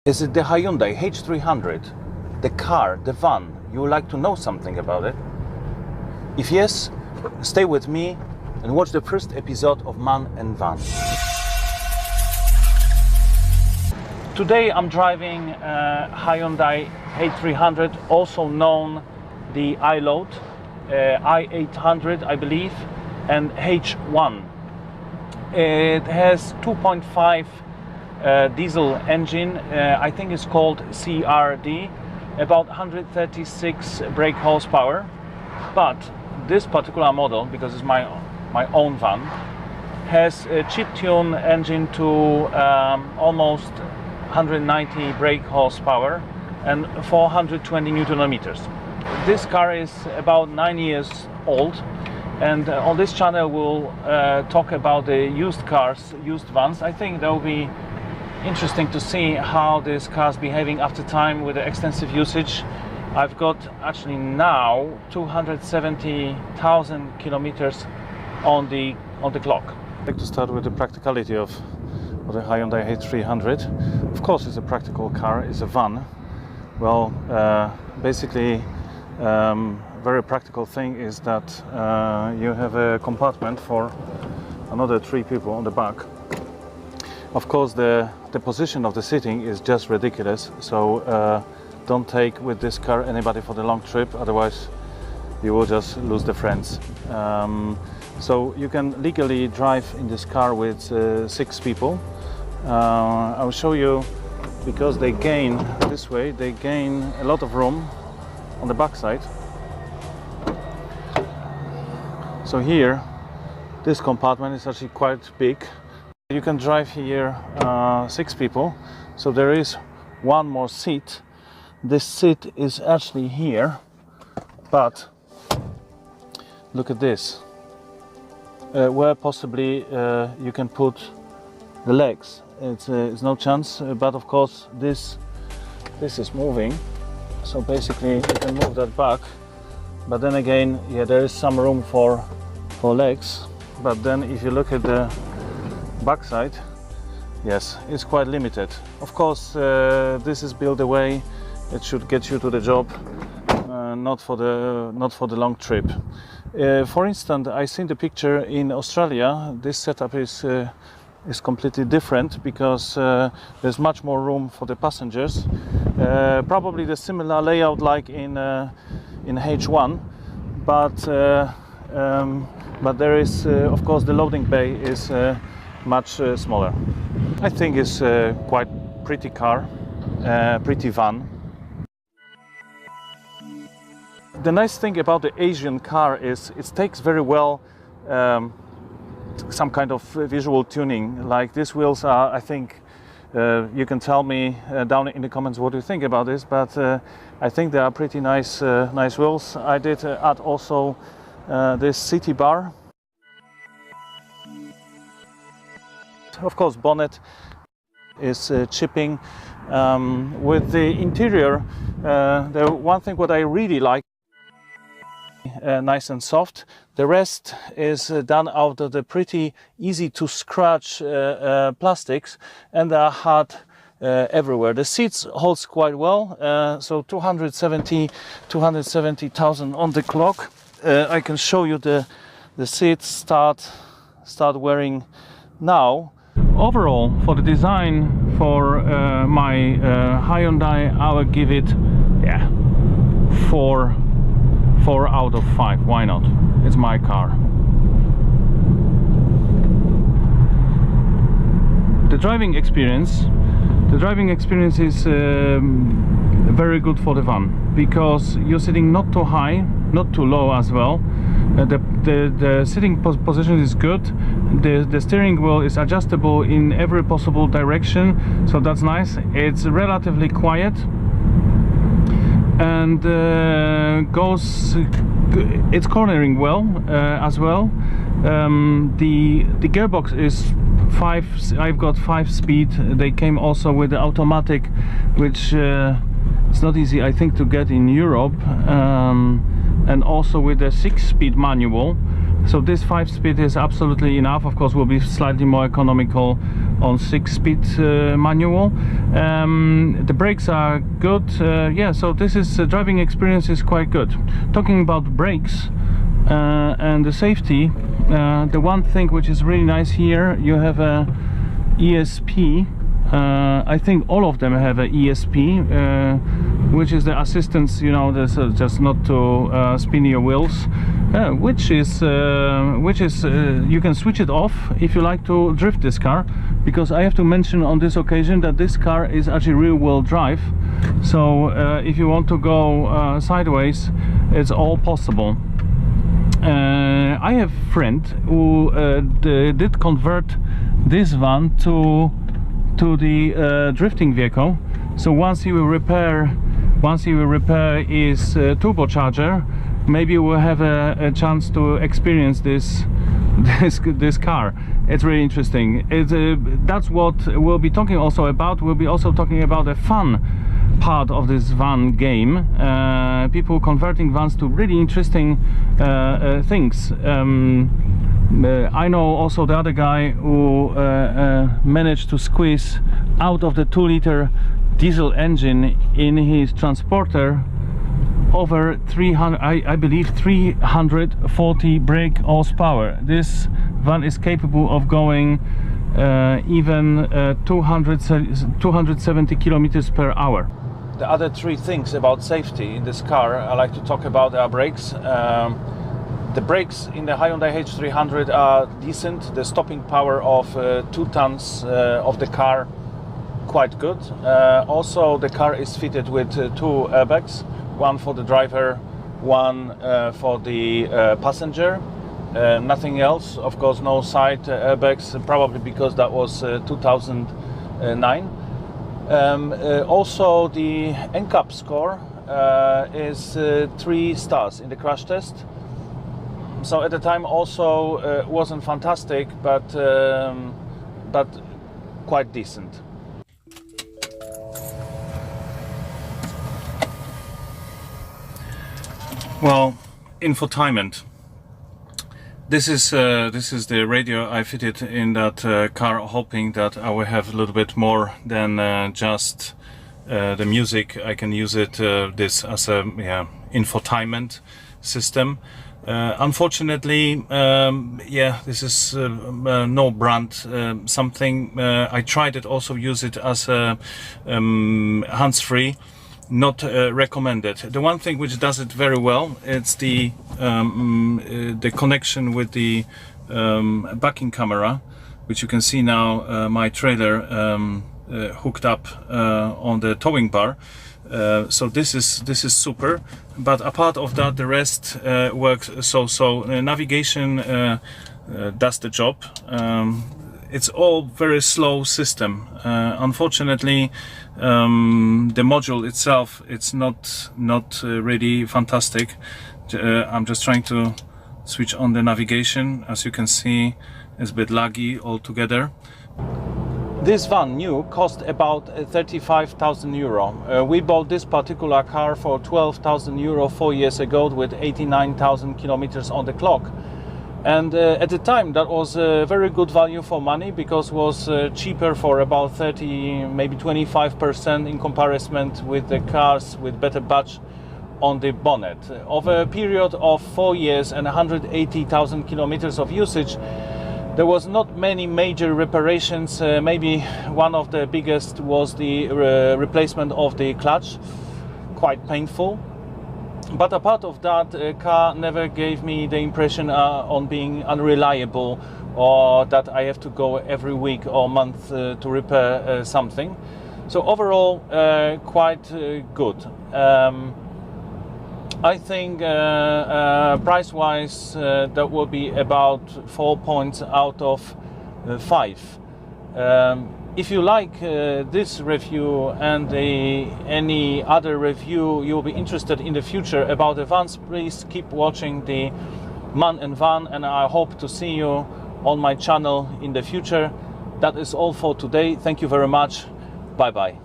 Is it the Hyundai H300, the car, the van? You would like to know something about it? If yes, stay with me and watch the first episode of Man and Van. Today I'm driving Hyundai H300, also known the iLoad, i800 I believe, and H1. It has 2.5 diesel engine, I think it's called CRD, about 136 brake horsepower. But this particular model, because it's my own van, has a chip tune engine to almost 190 brake horsepower and 420 Newton meters. This car is about 9 years old, and on this channel we'll talk about the used cars, used vans. I think that will be interesting to see how this car is behaving after time with the extensive usage. I've got actually now 270,000 kilometers on the clock. I'd like to start with the practicality of the Hyundai H300. Of course, it's a practical car, it's a van. Well, basically, very practical thing is that you have a compartment for another 3 people on the back. Of course, the position of the seating is just ridiculous, so don't take with this car anybody for the long trip, otherwise you will just lose the friends. So you can legally drive in this car with 6 people. I'll show you, because they gain this way, they gain a lot of room on the back side. So here, this compartment is actually quite big. You can drive here 6 people, so there is one more seat. This seat is actually here, but look at this, where possibly you can put the legs. It's no chance, but of course this is moving, so basically you can move that back. But then again, yeah, there is some room for legs, but then if you look at the backside, yes, it's quite limited. Of course, this is built a way it should get you to the job, not for the long trip. For instance, I seen the picture in Australia. This setup is completely different, because there's much more room for the passengers. Probably the similar layout like in H1, but there is, of course, the loading bay is much smaller. I think it's quite pretty car, pretty van. The nice thing about the Asian car is it takes very well some kind of visual tuning. Like these wheels are, I think, you can tell me down in the comments what you think about this, but I think they are pretty nice wheels. I did add also this city bar. Of course, bonnet is chipping. With the interior, the one thing what I really like, nice and soft. The rest is done out of the pretty easy to scratch plastics, and they are hard everywhere. The seats holds quite well, so 270,000 on the clock. I can show you the seats start wearing now. Overall, for the design for my Hyundai, I will give it 4 out of 5. Why not? It's my car. The driving experience is very good for the van, because you're sitting not too high, not too low as well. The sitting position is good. The steering wheel is adjustable in every possible direction, so that's nice. It's relatively quiet, and it's cornering well as well. The gearbox is 5. I've got 5-speed. They came also with the automatic, which it's not easy, I think, to get in Europe, and also with the 6-speed manual. So this 5-speed is absolutely enough. Of course, will be slightly more economical on 6-speed manual. The brakes are good. Yeah, so this is driving experience is quite good. Talking about brakes and the safety, the one thing which is really nice here, you have a ESP. I think all of them have a ESP, which is the assistance, you know, there's just not to spin your wheels, which is you can switch it off if you like to drift this car, because I have to mention on this occasion that this car is actually rear-wheel drive. So if you want to go sideways, it's all possible. I have a friend who did convert this van to the drifting vehicle. So once he will repair his turbocharger, maybe we'll have a chance to experience this car. It's really interesting. That's what we'll be talking also about. We'll be also talking about the fun part of this van game. People converting vans to really interesting things. I know also the other guy who managed to squeeze out of the 2-liter diesel engine in his transporter over 300, I believe 340 brake horsepower. This van is capable of going even 270 kilometers per hour. The other 3 things about safety in this car I like to talk about are brakes. The brakes in the Hyundai H300 are decent. The stopping power of 2 tons of the car, quite good. Also, the car is fitted with 2 airbags, one for the driver, one for the passenger. Nothing else. Of course, no side airbags, probably because that was 2009. Also, the NCAP score is 3 stars in the crash test. So at the time also wasn't fantastic, but quite decent. Well, infotainment. This is the radio I fitted in that car, hoping that I will have a little bit more than just the music. I can use it this as a infotainment system. Unfortunately, yeah, this is no brand something. I tried it, also use it as a hands-free, not recommended. The one thing which does it very well, it's the connection with the backing camera, which you can see now my trailer hooked up on the towing bar. So this is super, but apart of that, the rest works so. Navigation does the job. It's all very slow system. Unfortunately, the module itself, it's not really fantastic. I'm just trying to switch on the navigation. As you can see, it's a bit laggy altogether. This van new cost about 35,000 euro. We bought this particular car for 12,000 euro 4 years ago with 89,000 kilometers on the clock. And at the time that was a very good value for money, because it was cheaper for about 30, maybe 25% in comparison with the cars with better badge on the bonnet. Over a period of 4 years and 180,000 kilometers of usage, there was not many major reparations. Maybe one of the biggest was the replacement of the clutch, quite painful. But apart of that, the car never gave me the impression on being unreliable, or that I have to go every week or month to repair something. So overall, quite good. I think price-wise, that will be about 4 points out of 5. If you like this review and any other review you'll be interested in the future about the vans, please keep watching the MAN&VAN, and I hope to see you on my channel in the future. That is all for today. Thank you very much. Bye bye.